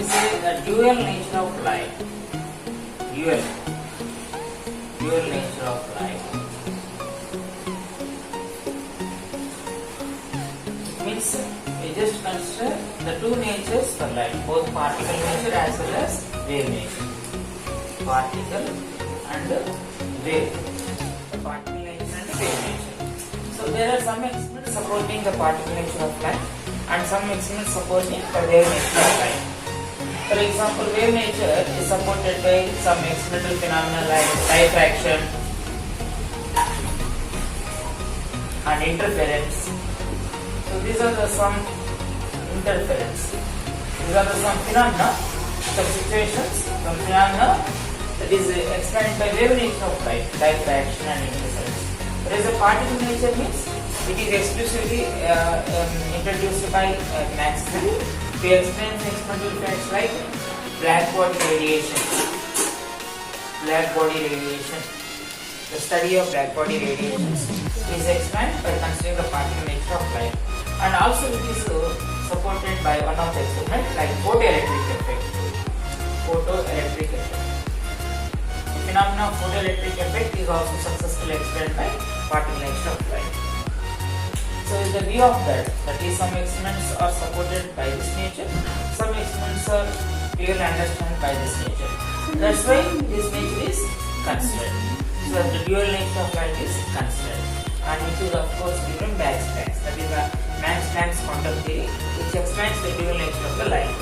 we say the dual nature of light. Dual nature of light means we just consider the two natures for light, both particle nature as well as wave nature. Particle and wave. Particle nature and wave nature. So there are some experiments supporting the particle nature of light and some experiments supporting the wave nature of light. For example, wave nature is supported by some experimental phenomena like diffraction and interference. So these are the some interference. These are the some phenomena, some situations, some phenomena that is explained by wave nature of light, diffraction and interference. Whereas the particle nature means it is exclusively introduced by Maxwell to explain experimental effects like black body radiation. The study of black body radiations is explained by considering the particle nature of light, and also it is supported by one of the experiments like photoelectric effect. The phenomenon of photoelectric effect is also successfully explained by particle nature of light. So in the view of that is some experiments are supported by this nature, some experiments are clearly understood by this nature. That's why this nature is considered. So the dual nature of light is considered, and which is of course given by Max Planck. That is the Max Planck's quantum theory, which explains the dual nature of the light.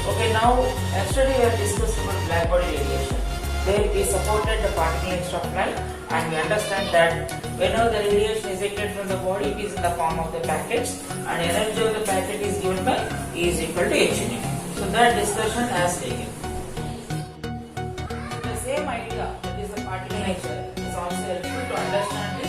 Okay, now yesterday we have discussed about black body radiation. There we supported the particle nature of light, and we understand that whenever the radiation is ejected from the body, it is in the form of the packets, and energy of the packet is given by E is equal to h nu. So that discussion has taken. The same idea, that is the particle nature, is also helpful to understand